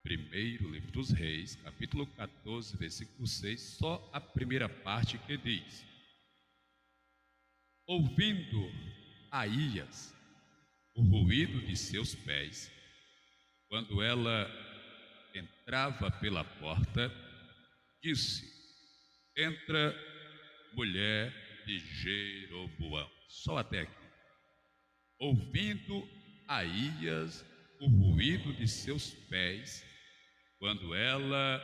Primeiro livro dos Reis, capítulo 14, versículo 6, só a primeira parte que diz: ouvindo Aías o ruído de seus pés, quando ela entrava pela porta, disse: entra, mulher de Jeroboão. Só até aqui. Ouvindo Aías o ruído de seus pés, quando ela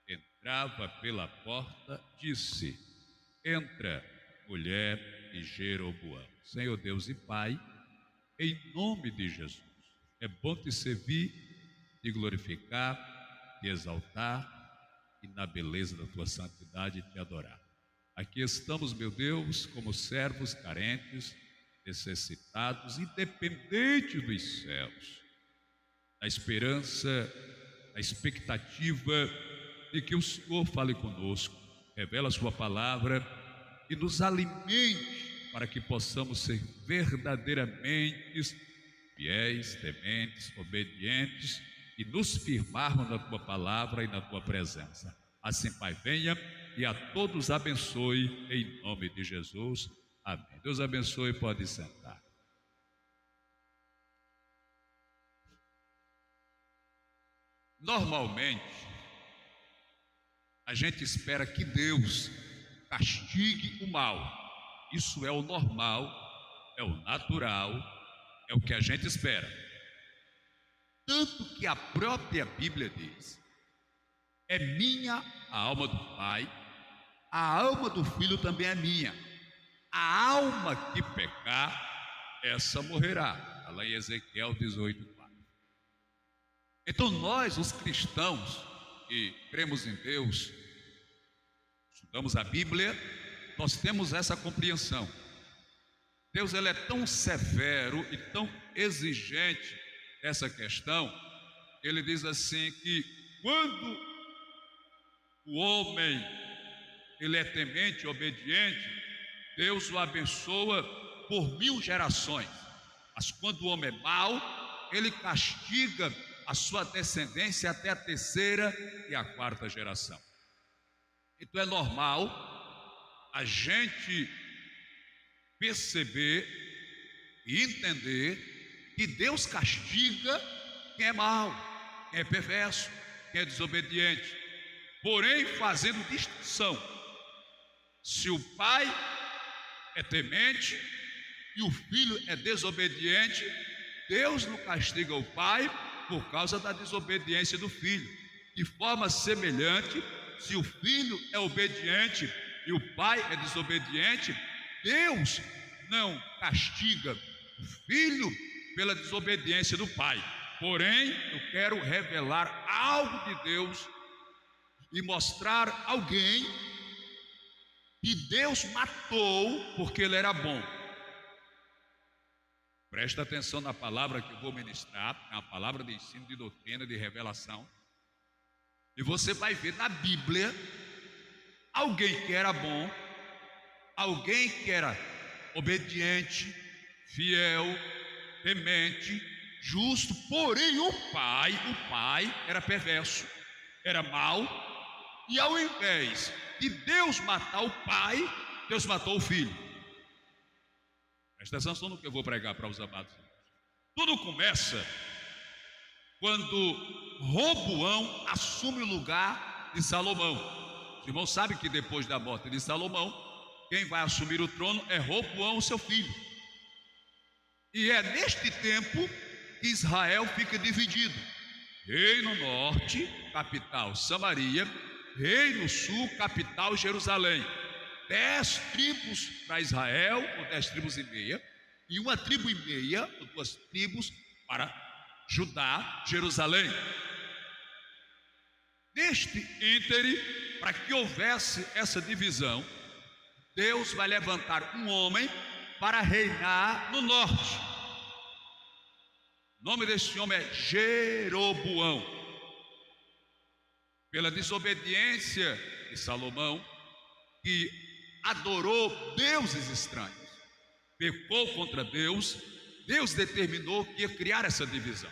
entrava pela porta, disse: entra, mulher de Jeroboão. Senhor Deus e Pai, em nome de Jesus, é bom te servir, te glorificar, te exaltar e na beleza da tua santidade te adorar. Aqui estamos, meu Deus, como servos carentes, necessitados, independentes dos céus, na esperança, na expectativa de que o Senhor fale conosco, revela a sua palavra e nos alimente para que possamos ser verdadeiramente fiéis, tementes, obedientes e nos firmarmos na tua palavra e na tua presença. Assim, Pai, venha e a todos abençoe em nome de Jesus. Amém. Deus abençoe, pode sentar. Normalmente, a gente espera que Deus castigue o mal. Isso é o normal, é o natural, é o que a gente espera. Tanto que a própria Bíblia diz: é minha a alma do Pai, a alma do Filho também é minha. A alma que pecar, essa morrerá. Está lá em Ezequiel 18:4. Então nós, os cristãos, que cremos em Deus, estudamos a Bíblia, nós temos essa compreensão. Deus, ele é tão severo e tão exigente nessa questão. Ele diz assim que quando o homem ele é temente, obediente, Deus o abençoa por 1000 gerações. Mas quando o homem é mau, ele castiga a sua descendência até a 3ª e a 4ª geração. Então é normal a gente perceber e entender que Deus castiga quem é mau, quem é perverso, quem é desobediente, porém fazendo distinção. Se o pai é temente e o filho é desobediente, Deus não castiga o pai por causa da desobediência do filho. De forma semelhante, se o filho é obediente e o pai é desobediente, Deus não castiga o filho pela desobediência do pai. Porém, eu quero revelar algo de Deus e mostrar alguém que Deus matou porque ele era bom. Presta atenção na palavra que eu vou ministrar, é uma palavra de ensino, de doutrina, de revelação. E você vai ver na Bíblia alguém que era bom, alguém que era obediente, fiel, temente, justo, porém o pai era perverso, era mau, e ao invés de Deus matar o pai, Deus matou o filho. Presta atenção no que eu vou pregar para os amados. Tudo começa quando Roboão assume o lugar de Salomão. Os irmãos sabem que depois da morte de Salomão, quem vai assumir o trono é Roboão, seu filho. E é neste tempo que Israel fica dividido. Reino norte, capital Samaria. Reino sul, capital Jerusalém. 10 tribos para Israel, ou 10 tribos e meia. E 1 tribo e meia, ou 2 tribos para Judá, Jerusalém. Neste íntere, para que houvesse essa divisão, Deus vai levantar um homem para reinar no norte. O nome desse homem é Jeroboão. Pela desobediência de Salomão, que adorou deuses estranhos, pecou contra Deus, Deus determinou que ia criar essa divisão.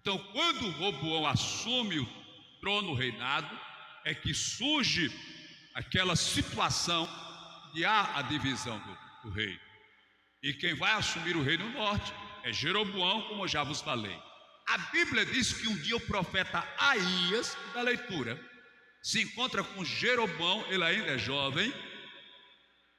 Então, quando Roboão assume o trono, o reinado, é que surge aquela situação de há a divisão do reino. E quem vai assumir o reino norte é Jeroboão, como eu já vos falei. A Bíblia diz que um dia o profeta Aías, da leitura, se encontra com Jeroboão, ele ainda é jovem.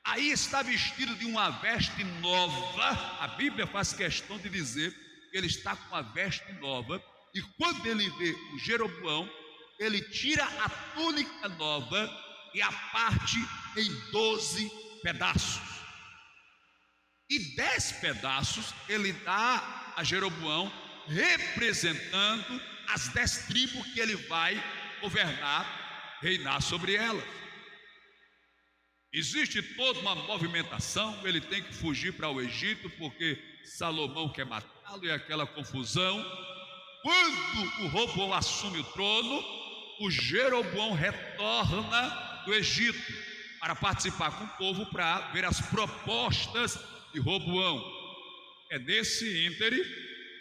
Aí está vestido de uma veste nova. A Bíblia faz questão de dizer que ele está com uma veste nova. E quando ele vê o Jeroboão, ele tira a túnica nova e a parte em 12 pedaços. E 10 pedaços ele dá a Jeroboão, representando as 10 tribos que ele vai governar, reinar sobre elas. Existe toda uma movimentação, ele tem que fugir para o Egito, porque Salomão quer matá-lo e aquela confusão. Quando o Roboão assume o trono, o Jeroboão retorna do Egito para participar com o povo, para ver as propostas de Roboão. É nesse íntere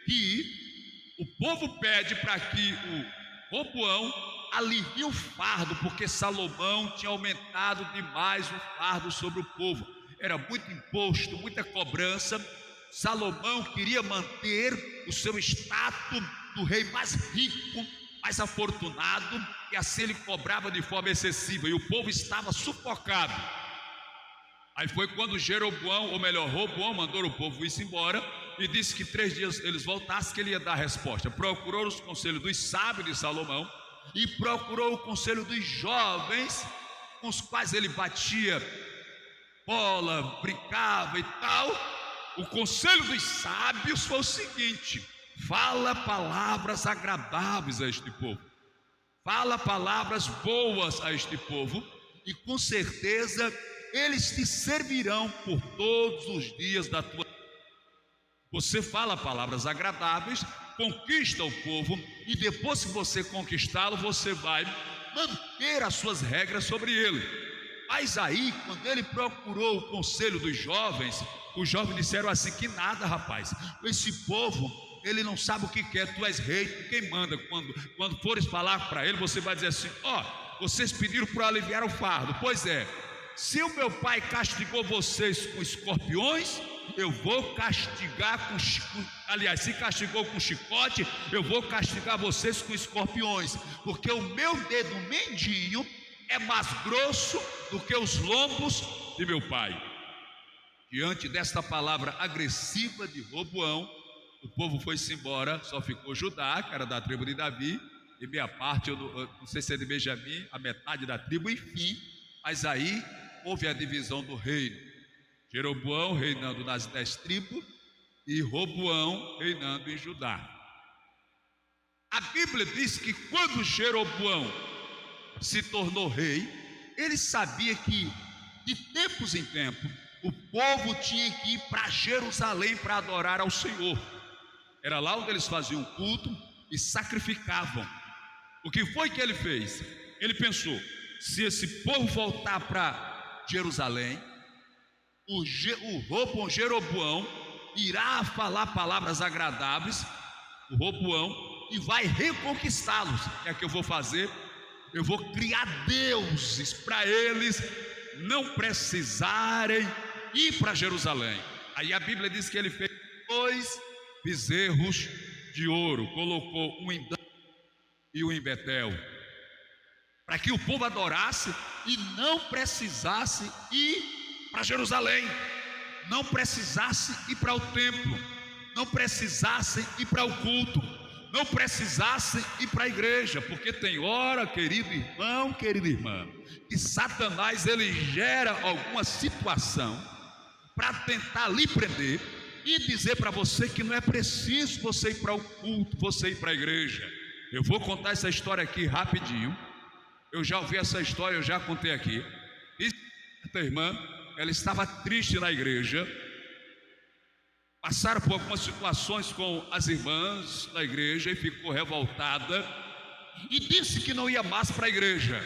que o povo pede para que o Roboão alivia o fardo, porque Salomão tinha aumentado demais o fardo sobre o povo. Era muito imposto, muita cobrança. Salomão queria manter o seu status do rei mais rico, mais afortunado, e assim ele cobrava de forma excessiva, e o povo estava sufocado. Aí foi quando Jeroboão, ou melhor, Roboão, mandou o povo ir embora, e disse que 3 dias eles voltassem, que ele ia dar a resposta. Procurou os conselhos dos sábios de Salomão, e procurou o conselho dos jovens, com os quais ele batia bola, brincava e tal. O conselho dos sábios foi o seguinte: fala palavras agradáveis a este povo, fala palavras boas a este povo, e com certeza eles te servirão por todos os dias da tua vida. Você fala palavras agradáveis, conquista o povo, e depois que você conquistá-lo, você vai manter as suas regras sobre ele. Mas aí, quando ele procurou o conselho dos jovens, os jovens disseram assim: que nada, rapaz, esse povo, ele não sabe o que quer, tu és rei, tu quem manda. Quando fores falar para ele, você vai dizer assim: vocês pediram para aliviar o fardo, pois é, se o meu pai castigou vocês com escorpiões, eu vou castigar aliás, se castigou com chicote, eu vou castigar vocês com escorpiões, porque o meu dedo mindinho é mais grosso do que os lombos de meu pai. Diante desta palavra agressiva de Roboão, o povo foi-se embora, só ficou Judá, que era da tribo de Davi, e meia parte, eu não sei se é de Benjamim, a metade da tribo, enfim. Mas aí houve a divisão do reino. Jeroboão reinando nas 10 tribos e Roboão reinando em Judá. A Bíblia diz que quando Jeroboão se tornou rei, ele sabia que de tempos em tempos o povo tinha que ir para Jerusalém para adorar ao Senhor. Era lá onde eles faziam culto e sacrificavam. O que foi que ele fez? Ele pensou: se esse povo voltar para Jerusalém, o Jeroboão irá falar palavras agradáveis, o Roboão, e vai reconquistá-los. O que é que eu vou fazer? Eu vou criar deuses para eles não precisarem ir para Jerusalém. Aí a Bíblia diz que ele fez 2 bezerros de ouro, colocou um em Dan e um em Betel, para que o povo adorasse e não precisasse ir para Jerusalém, não precisasse ir para o templo, não precisassem ir para o culto, não precisassem ir para a igreja, porque tem hora, querido irmão, querida irmã, que Satanás ele gera alguma situação para tentar lhe prender e dizer para você que não é preciso você ir para o culto, você ir para a igreja. Eu vou contar essa história aqui rapidinho. Eu já ouvi essa história, eu já contei aqui. E essa irmã, ela estava triste na igreja, passaram por algumas situações com as irmãs da igreja e ficou revoltada e disse que não ia mais para a igreja.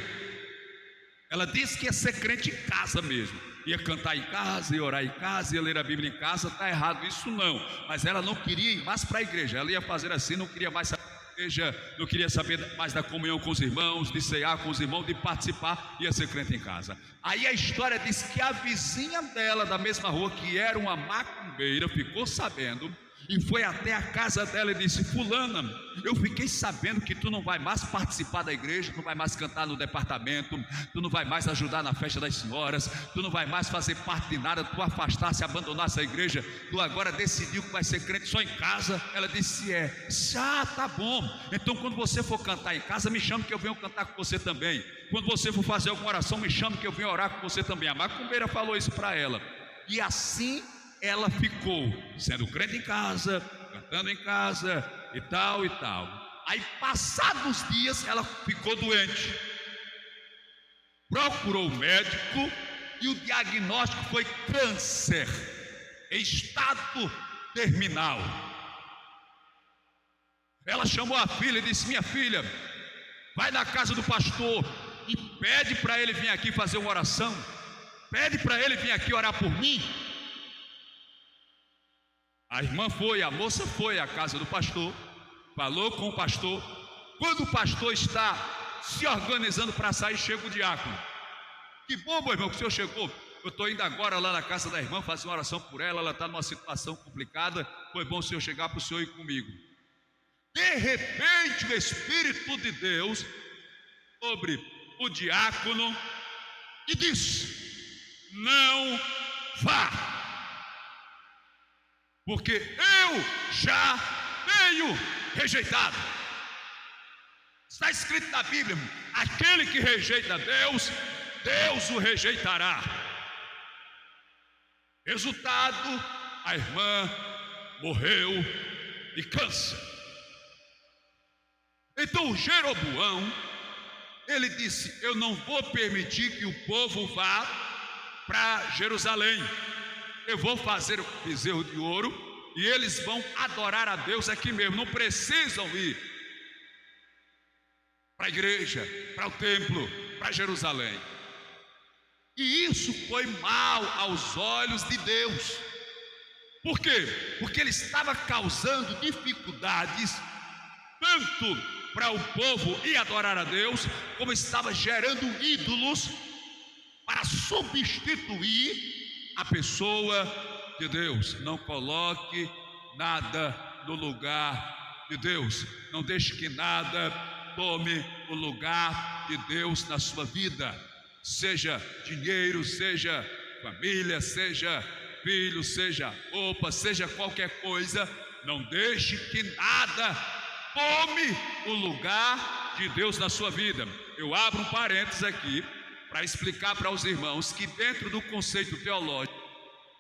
Ela disse que ia ser crente em casa mesmo, ia cantar em casa, ia orar em casa, ia ler a Bíblia em casa. Está errado isso não, mas ela não queria ir mais para a igreja, ela ia fazer assim, não queria mais saber. igreja, não queria saber mais da comunhão com os irmãos, de cear com os irmãos, de participar, ia ser crente em casa. Aí a história diz que a vizinha dela, da mesma rua, que era uma macumbeira, ficou sabendo e foi até a casa dela e disse: fulana, eu fiquei sabendo que tu não vai mais participar da igreja, tu não vai mais cantar no departamento, tu não vai mais ajudar na festa das senhoras, tu não vai mais fazer parte de nada, tu afastasse, abandonasse a igreja, tu agora decidiu que vai ser crente só em casa. Ela disse: tá bom, então quando você for cantar em casa, me chame que eu venho cantar com você também. Quando você for fazer alguma oração, me chame que eu venho orar com você também. A macumbeira falou isso para ela, e assim ela ficou sendo crente em casa, cantando em casa e tal e tal. Aí passados dias ela ficou doente, procurou o médico e o diagnóstico foi câncer em estado terminal. Ela chamou a filha e disse: minha filha, vai na casa do pastor e pede para ele vir aqui fazer uma oração, pede para ele vir aqui orar por mim. A irmã foi, a moça foi à casa do pastor, falou com o pastor. Quando o pastor está se organizando para sair, chega o diácono. Que bom, meu irmão, que o senhor chegou. Eu estou indo agora lá na casa da irmã fazer uma oração por ela, ela está numa situação complicada. Foi bom o senhor chegar para o senhor ir comigo. De repente o Espírito de Deus sobre o diácono e disse: não vá, porque eu já tenho rejeitado. Está escrito na Bíblia: aquele que rejeita Deus, Deus o rejeitará. Resultado: a irmã morreu de câncer. Então o Jeroboão, ele disse: eu não vou permitir que o povo vá para Jerusalém. Eu vou fazer o bezerro de ouro e eles vão adorar a Deus aqui mesmo. Não precisam ir para a igreja, para o templo, para Jerusalém. E isso foi mal aos olhos de Deus. Por quê? Porque ele estava causando dificuldades tanto para o povo ir adorar a Deus, como estava gerando ídolos para substituir a pessoa de Deus. Não coloque nada no lugar de Deus. Não deixe que nada tome o lugar de Deus na sua vida. Seja dinheiro, seja família, seja filho, seja roupa, seja qualquer coisa. Não deixe que nada tome o lugar de Deus na sua vida. Eu abro um parênteses aqui para explicar para os irmãos que dentro do conceito teológico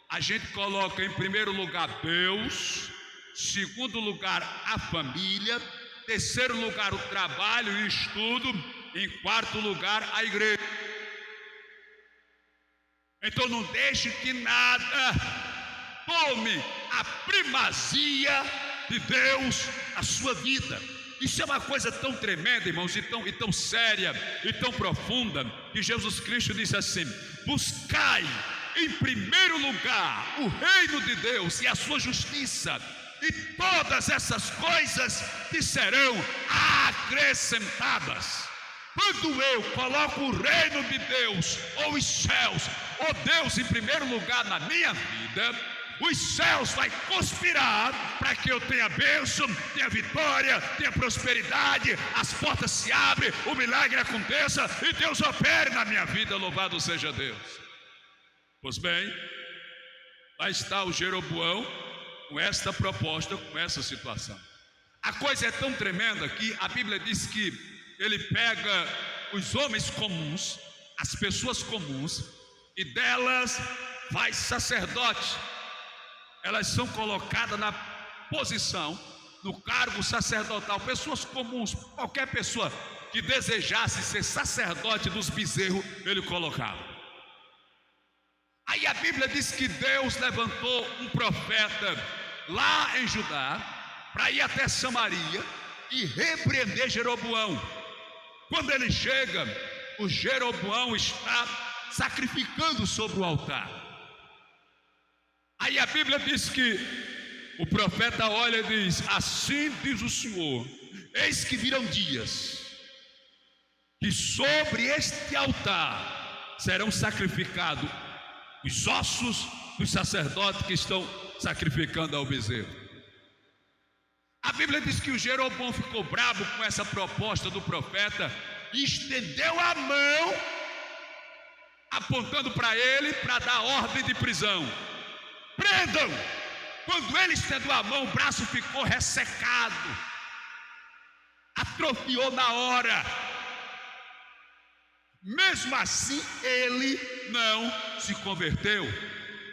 a gente coloca em primeiro lugar Deus, segundo lugar a família, terceiro lugar o trabalho e o estudo, em quarto lugar a igreja. Então não deixe que nada tome a primazia de Deus na sua vida. Isso é uma coisa tão tremenda, irmãos, e tão séria e tão profunda, que Jesus Cristo disse assim: buscai em primeiro lugar o reino de Deus e a sua justiça, e todas essas coisas te serão acrescentadas. Quando eu coloco o reino de Deus, ou os céus, ou Deus em primeiro lugar na minha vida, os céus vai conspirar para que eu tenha bênção, tenha vitória, tenha prosperidade, as portas se abrem, o milagre aconteça e Deus opere na minha vida. Louvado seja Deus. Pois bem, lá está o Jeroboão com esta proposta, com essa situação. A coisa é tão tremenda que a Bíblia diz que ele pega os homens comuns, as pessoas comuns, e delas faz sacerdote. Elas são colocadas na posição, no cargo sacerdotal. Pessoas comuns, qualquer pessoa que desejasse ser sacerdote dos bezerros, ele colocava. Aí a Bíblia diz que Deus levantou um profeta lá em Judá para ir até Samaria e repreender Jeroboão. Quando ele chega, o Jeroboão está sacrificando sobre o altar. Aí a Bíblia diz que o profeta olha e diz: assim diz o Senhor, Eis que virão dias que sobre este altar serão sacrificados os ossos dos sacerdotes que estão sacrificando ao bezerro. A Bíblia diz que o Jeroboão ficou bravo com essa proposta do profeta e estendeu a mão, apontando para ele para dar ordem de prisão. Prendam! Quando ele estendeu a mão, o braço ficou ressecado, atrofiou na hora. Mesmo assim, ele não se converteu,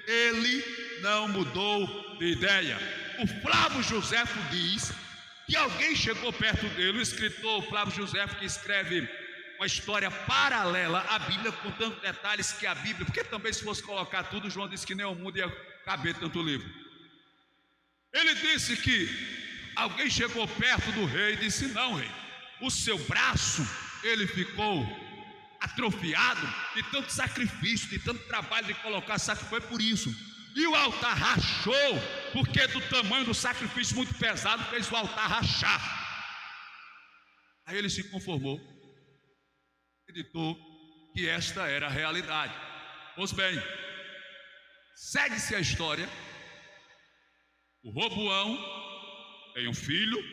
ele não mudou de ideia. O Flávio Joséfo diz que alguém chegou perto dele, o escritor Flávio Joséfo, que escreve uma história paralela à Bíblia, contando detalhes que a Bíblia, porque também se fosse colocar tudo, João disse que nem o mundo ia caber tanto livro. Ele disse que alguém chegou perto do rei e disse: não, rei, o seu braço, ele ficou atrofiado de tanto sacrifício, de tanto trabalho de colocar sacrifício, foi por isso. E o altar rachou, porque do tamanho do sacrifício muito pesado, fez o altar rachar. Aí ele se conformou, acreditou que esta era a realidade. Pois bem, segue-se a história. O Roboão tem um filho.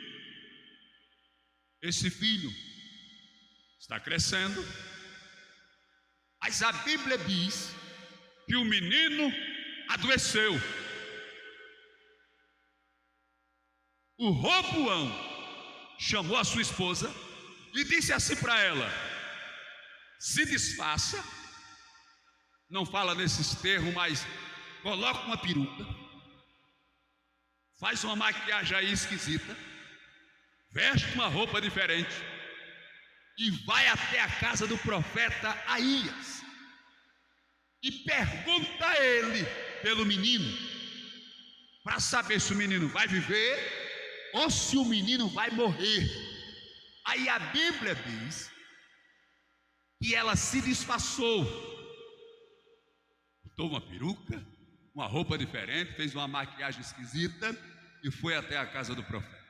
Esse filho está crescendo, mas a Bíblia diz que o menino adoeceu. O Roboão chamou a sua esposa e disse assim para ela: se disfarça, não fala nesses termos, mas coloca uma peruca, faz uma maquiagem aí esquisita, veste uma roupa diferente e vai até a casa do profeta Aías e pergunta a ele pelo menino, para saber se o menino vai viver ou se o menino vai morrer. Aí a Bíblia diz que ela se disfarçou, botou uma peruca, uma roupa diferente, fez uma maquiagem esquisita e foi até a casa do profeta.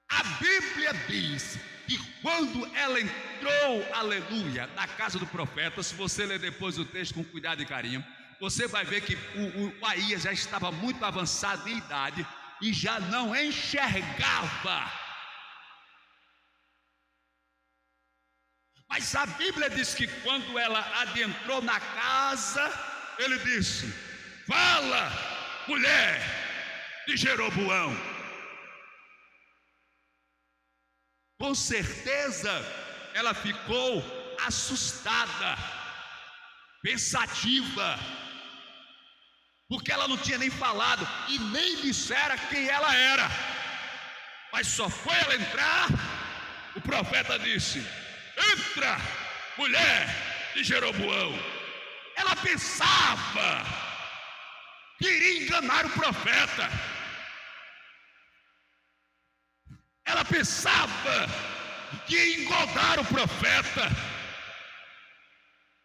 A Bíblia diz que quando ela entrou, aleluia, na casa do profeta, se você ler depois o texto com cuidado e carinho, você vai ver que o Aías já estava muito avançado em idade e já não enxergava. Mas a Bíblia diz que quando ela adentrou na casa, ele disse: fala, mulher de Jeroboão. Com certeza ela ficou assustada, pensativa, porque ela não tinha nem falado e nem dissera quem ela era. Mas só foi ela entrar, o profeta disse: entra, mulher de Jeroboão. Ela pensava que iria enganar o profeta. Ela pensava que ia engodar o profeta.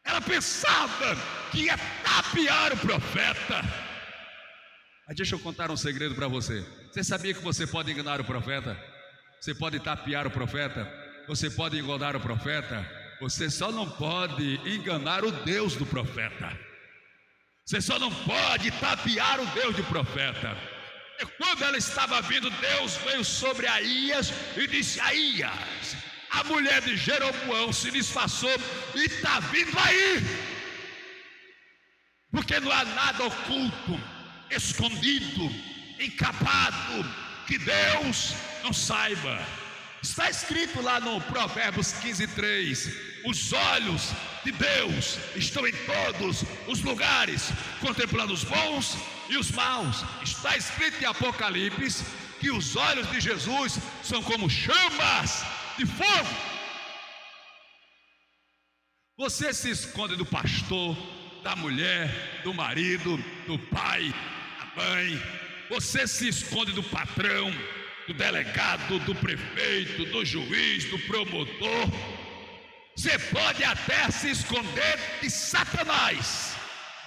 Ela pensava que ia tapear o profeta. Mas deixa eu contar um segredo para você. Você sabia que você pode enganar o profeta? Você pode tapear o profeta? Você pode engodar o profeta? Você só não pode enganar o Deus do profeta. Você só não pode tapear o Deus do profeta. E quando ela estava vindo, Deus veio sobre Aías e disse: Aías, a mulher de Jeroboão se disfarçou e está vindo aí. Porque não há nada oculto, escondido, encapado, que Deus não saiba. Está escrito lá no Provérbios 15:3: os olhos de Deus estão em todos os lugares, contemplando os bons e os maus. Está escrito em Apocalipse que os olhos de Jesus são como chamas de fogo. Você se esconde do pastor, da mulher, do marido, do pai, da mãe. Você se esconde do patrão, do delegado, do prefeito, do juiz, do promotor. Você pode até se esconder de Satanás,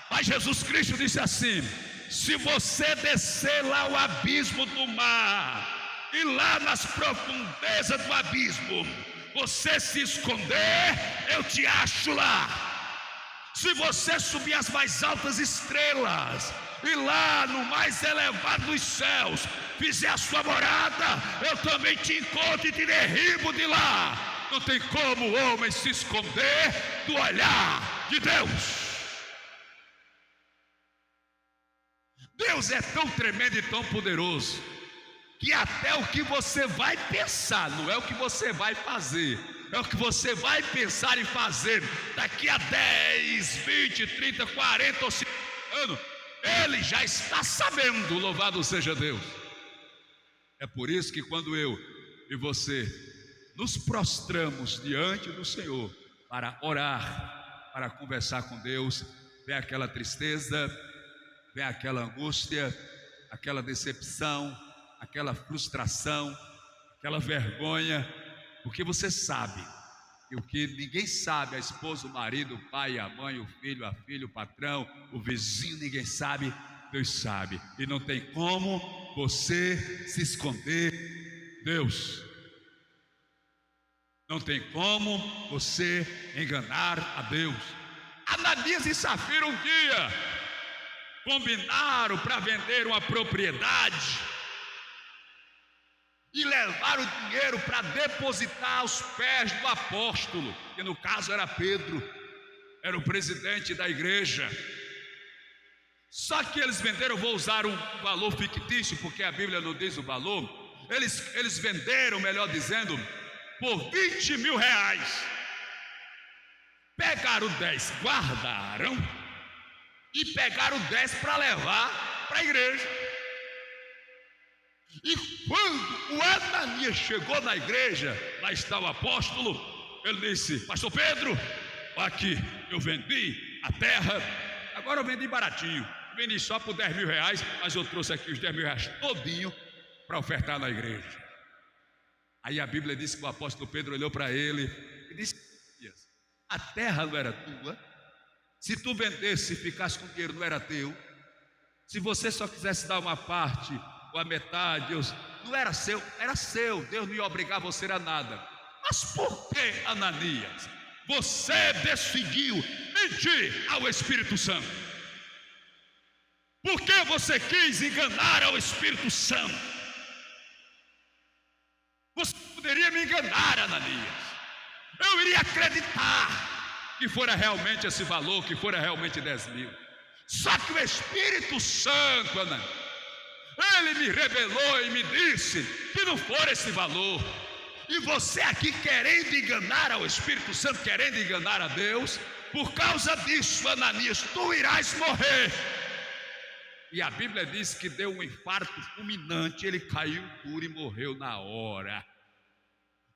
mas Jesus Cristo disse assim: se você descer lá o abismo do mar, e lá nas profundezas do abismo você se esconder, eu te acho lá. Se você subir as mais altas estrelas e lá no mais elevado dos céus fizer a sua morada, eu também te encontro e te derribo de lá. Não tem como o homem se esconder do olhar de Deus. Deus é tão tremendo e tão poderoso que até o que você vai pensar, não é o que você vai fazer, é o que você vai pensar e fazer daqui a 10, 20, 30, 40 ou 50 anos, Ele já está sabendo. Louvado seja Deus. É por isso que quando eu e você nos prostramos diante do Senhor para orar, para conversar com Deus, vem aquela tristeza, vem aquela angústia, aquela decepção, aquela frustração, aquela vergonha, porque você sabe que o que ninguém sabe, a esposa, o marido, o pai, a mãe, o filho, a filha, o patrão, o vizinho, ninguém sabe, Deus sabe, e não tem como você se esconder, Deus. Não tem como você enganar a Deus. Ananias e Safira um dia combinaram para vender uma propriedade e levar o dinheiro para depositar aos pés do apóstolo, que no caso era Pedro, era o presidente da igreja. Só que eles venderam, vou usar um valor fictício, porque a Bíblia não diz o valor. Eles venderam, melhor dizendo, por 20 mil reais. Pegaram 10, guardaram e pegaram 10 para levar para a igreja. E quando o Ananias chegou na igreja, lá está o apóstolo, ele disse: pastor Pedro, aqui eu vendi a terra, agora eu vendi baratinho, vendi só por 10 mil reais, mas eu trouxe aqui os 10 mil reais todinho para ofertar na igreja. Aí a Bíblia diz que o apóstolo Pedro olhou para ele e disse: a terra não era tua? Se tu vendesse e ficasse com o dinheiro, não era teu? Se você só quisesse dar uma parte ou a metade, Deus, não era seu, era seu, Deus não ia obrigar você a nada. Mas por que, Ananias, você decidiu mentir ao Espírito Santo? Por que você quis enganar ao Espírito Santo? Você poderia me enganar, Ananias. Eu iria acreditar que fora realmente esse valor, que fora realmente 10 mil. Só que o Espírito Santo, Ananias, ele me revelou e me disse que não for esse valor. E você aqui querendo enganar ao Espírito Santo, querendo enganar a Deus, por causa disso, Ananias, tu irás morrer. E a Bíblia diz que deu um infarto fulminante, ele caiu duro e morreu na hora.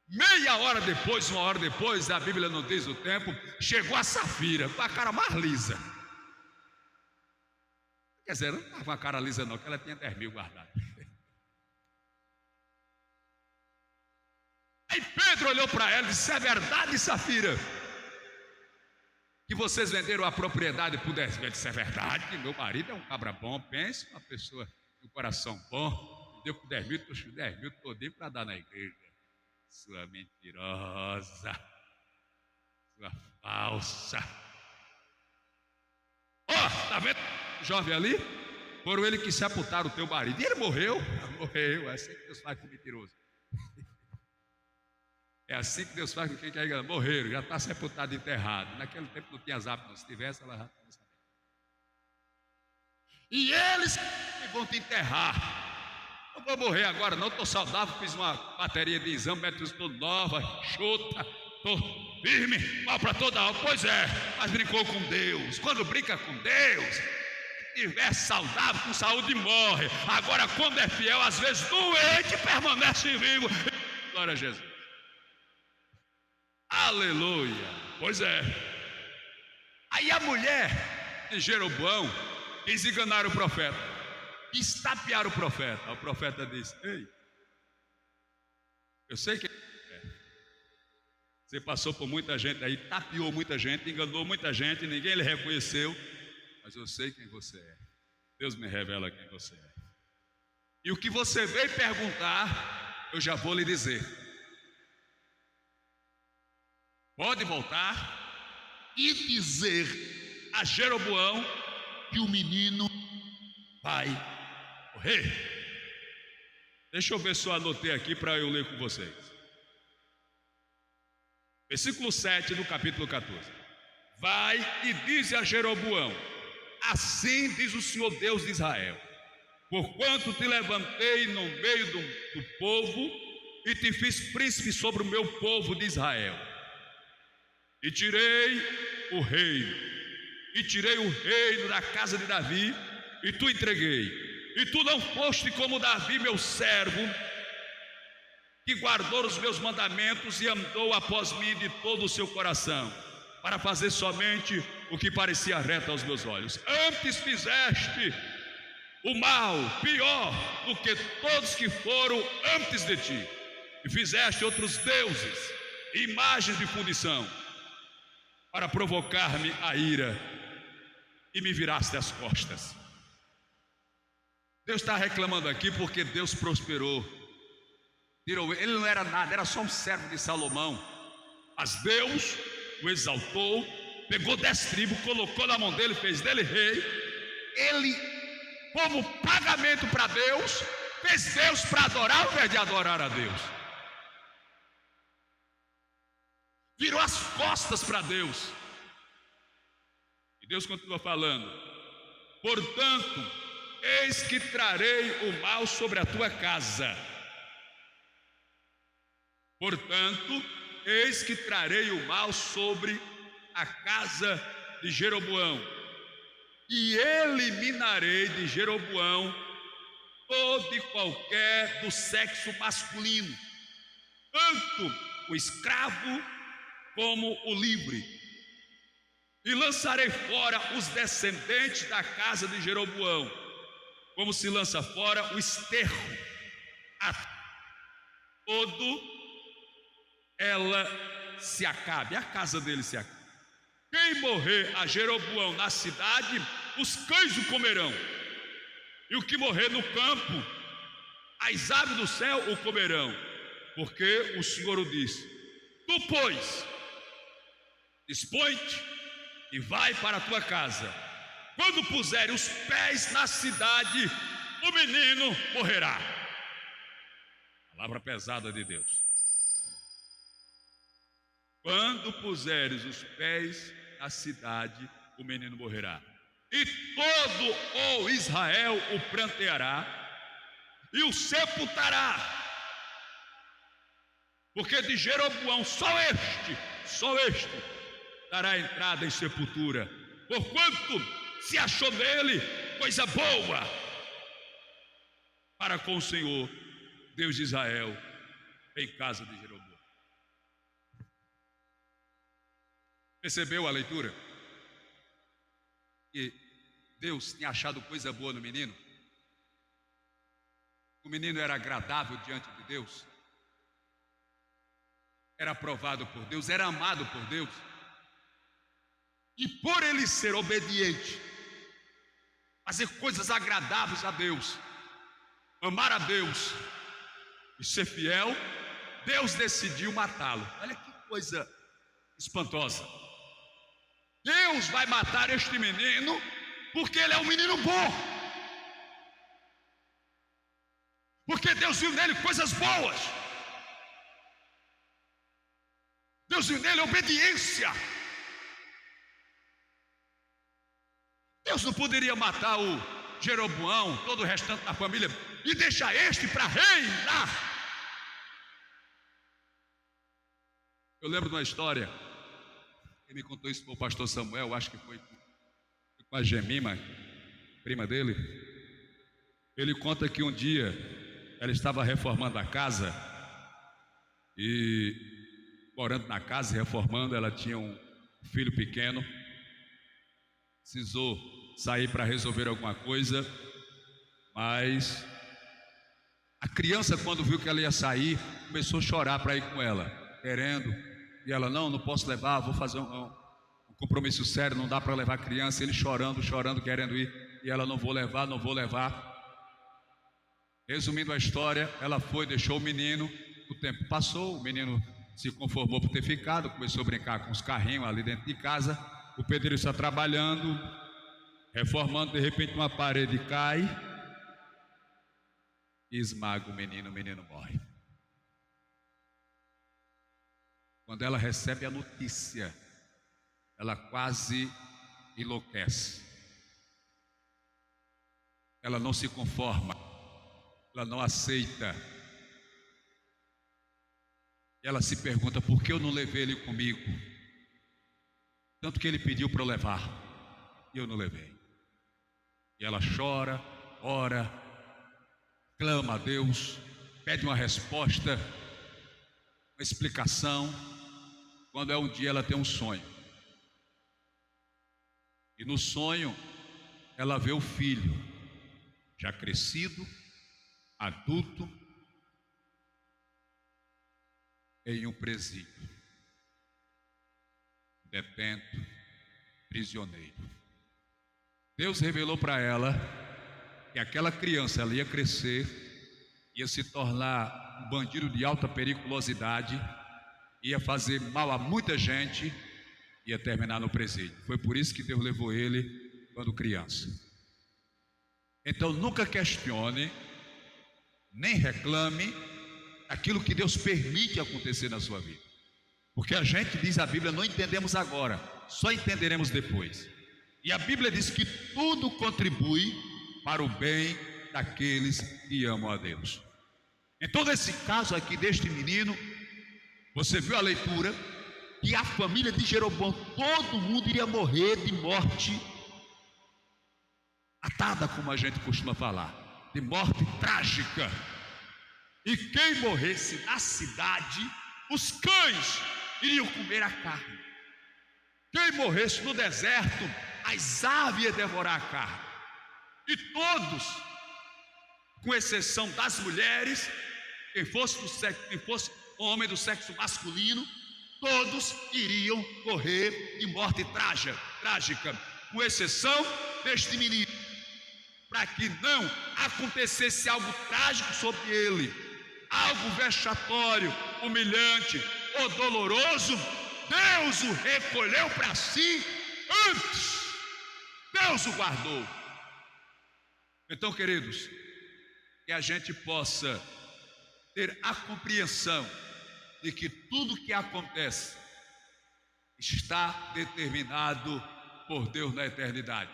Meia hora depois, uma hora depois, a Bíblia não diz o tempo, chegou a Safira com a cara mais lisa. Quer dizer, não estava com a cara lisa não, porque ela tinha 10 mil guardados. Aí Pedro olhou para ela e disse: é verdade, Safira, que vocês venderam a propriedade por 10 mil? Disse: é verdade, que meu marido é um cabra bom, pense, uma pessoa de um coração bom, deu por 10 mil, trouxe 10 mil todinho para dar na igreja. Sua mentirosa, sua falsa. Ó, tá vendo o jovem ali? Foram ele que sepultaram o teu marido. E ele morreu. Morreu. É assim que Deus faz com o mentiroso. É assim que Deus faz com quem quer enganar. Morreram, já está sepultado, enterrado. Naquele tempo não tinha zap, não. Se tivesse, ela já estava sabendo. E eles vão te enterrar. Não vou morrer agora não, estou saudável, fiz uma bateria de exame, métodos tudo nova, chuta, estou firme, mal para toda a alma. Pois é, mas brincou com Deus. Quando brinca com Deus, se estiver saudável, com saúde, morre. Agora quando é fiel, às vezes doente, permanece vivo. Glória a Jesus. Aleluia. Pois é. Aí a mulher de Jeroboão quis enganar o profeta, estapear o profeta. O profeta disse: ei, eu sei que você passou por muita gente aí, tapeou muita gente, enganou muita gente, ninguém lhe reconheceu, mas eu sei quem você é. Deus me revela quem você é. E o que você veio perguntar, eu já vou lhe dizer. Pode voltar e dizer a Jeroboão que o menino vai morrer. Deixa eu ver se eu anotei aqui para eu ler com vocês. Versículo 7 do capítulo 14. Vai e dize a Jeroboão: assim diz o Senhor Deus de Israel: porquanto te levantei no meio do povo e te fiz príncipe sobre o meu povo de Israel, e tirei o reino da casa de Davi, e tu entreguei, e tu não foste como Davi meu servo, que guardou os meus mandamentos e andou após mim de todo o seu coração, para fazer somente o que parecia reto aos meus olhos. Antes fizeste o mal pior do que todos que foram antes de ti, e fizeste outros deuses, imagens de fundição, para provocar-me a ira, e me viraste as costas. Deus está reclamando aqui porque Deus prosperou. Ele não era nada, era só um servo de Salomão, mas Deus o exaltou, pegou 10 tribos, colocou na mão dele, fez dele rei. Ele, como pagamento para Deus, fez Deus para adorar ao invés de adorar a Deus. Virou as costas para Deus. E Deus continua falando: portanto, eis que trarei o mal sobre a tua casa. Portanto, eis que trarei o mal sobre a casa de Jeroboão, e eliminarei de Jeroboão todo e qualquer do sexo masculino, tanto o escravo como o livre, e lançarei fora os descendentes da casa de Jeroboão, como se lança fora o esterco, a todo ela se acabe, a casa dele se acabe. Quem morrer a Jeroboão na cidade, os cães o comerão, e o que morrer no campo, as aves do céu o comerão, porque o Senhor o disse. Tu, pois, dispõe-te e vai para a tua casa. Quando puser os pés na cidade, o menino morrerá. Palavra pesada de Deus. Quando puseres os pés na cidade, o menino morrerá. E todo o Israel o pranteará e o sepultará. Porque de Jeroboão só este dará entrada em sepultura, porquanto se achou nele coisa boa para com o Senhor, Deus de Israel, em casa de Jeroboão. Percebeu a leitura? Que Deus tinha achado coisa boa no menino. O menino era agradável diante de Deus, era aprovado por Deus, era amado por Deus. E por ele ser obediente, fazer coisas agradáveis a Deus, amar a Deus e ser fiel, Deus decidiu matá-lo. Olha que coisa espantosa. Deus vai matar este menino porque ele é um menino bom, porque Deus viu nele coisas boas, Deus viu nele obediência. Deus não poderia matar o Jeroboão, todo o restante da família, e deixar este para reinar. Eu lembro de uma história, quem me contou isso foi o pastor Samuel, acho que foi com a Gemima, prima dele. Ele conta que um dia ela estava reformando a casa, e morando na casa e reformando, ela tinha um filho pequeno, precisou sair para resolver alguma coisa, mas a criança, quando viu que ela ia sair, começou a chorar para ir com ela, querendo, e ela: não posso levar, vou fazer um compromisso sério, não dá para levar a criança. Ele chorando, querendo ir, e ela: não vou levar. Resumindo a história, ela foi, deixou o menino, o tempo passou, o menino se conformou por ter ficado, começou a brincar com os carrinhos ali dentro de casa, o pedreiro está trabalhando, reformando, de repente uma parede cai e esmaga o menino morre. Quando ela recebe a notícia, ela quase enlouquece. Ela não se conforma, ela não aceita. Ela se pergunta: por que eu não levei ele comigo? Tanto que ele pediu para eu levar, e eu não levei. E ela chora, ora, clama a Deus, pede uma resposta, uma explicação. Quando é um dia, ela tem um sonho. E no sonho, ela vê o filho, já crescido, adulto, em um presídio, detento, prisioneiro. Deus revelou para ela que aquela criança, ela ia crescer, ia se tornar um bandido de alta periculosidade, ia fazer mal a muita gente, ia terminar no presídio. Foi por isso que Deus levou ele quando criança. Então nunca questione, nem reclame aquilo que Deus permite acontecer na sua vida. Porque a gente, diz a Bíblia, não entendemos agora, só entenderemos depois. E a Bíblia diz que tudo contribui para o bem daqueles que amam a Deus. Então, nesse caso aqui deste menino, você viu a leitura, que a família de Jeroboão, todo mundo iria morrer de morte atada, como a gente costuma falar, de morte trágica. E quem morresse na cidade, os cães iriam comer a carne. Quem morresse no deserto, as aves iam devorar a carne. E todos, com exceção das mulheres, quem fosse homem do sexo masculino, todos iriam morrer de morte trágica, com exceção deste menino, para que não acontecesse algo trágico sobre ele, algo vexatório, humilhante ou doloroso. Deus o recolheu para si antes, Deus o guardou. Então, queridos, que a gente possa ter a compreensão de que tudo que acontece está determinado por Deus na eternidade.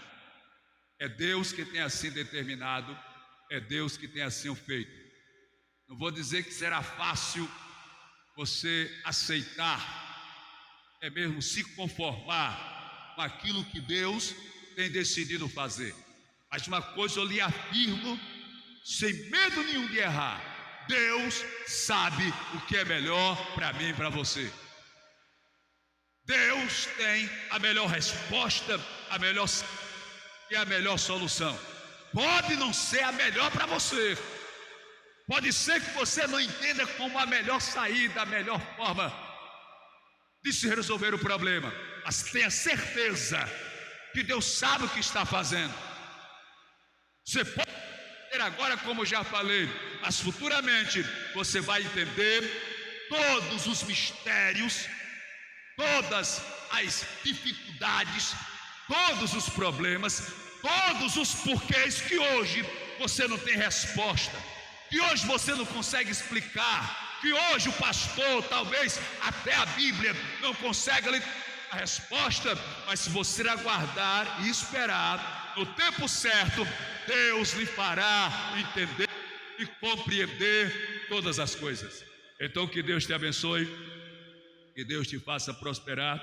É Deus que tem assim determinado, é Deus que tem assim o feito. Não vou dizer que será fácil você aceitar, é mesmo se conformar com aquilo que Deus tem decidido fazer. Mas uma coisa eu lhe afirmo, sem medo nenhum de errar: Deus sabe o que é melhor para mim e para você. Deus tem a melhor resposta, a melhor solução. Pode não ser a melhor para você, pode ser que você não entenda como a melhor saída, a melhor forma de se resolver o problema, mas tenha certeza que Deus sabe o que está fazendo. Você pode entender agora, como já falei, mas futuramente você vai entender todos os mistérios, todas as dificuldades, todos os problemas, todos os porquês que hoje você não tem resposta, que hoje você não consegue explicar, que hoje o pastor, talvez até a Bíblia, não consegue ler a resposta. Mas se você aguardar e esperar, no tempo certo, Deus lhe fará entender e compreender todas as coisas. Então que Deus te abençoe, que Deus te faça prosperar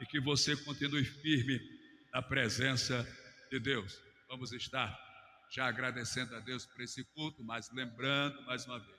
e que você continue firme na presença de Deus. Vamos estar já agradecendo a Deus por esse culto, mas lembrando mais uma vez,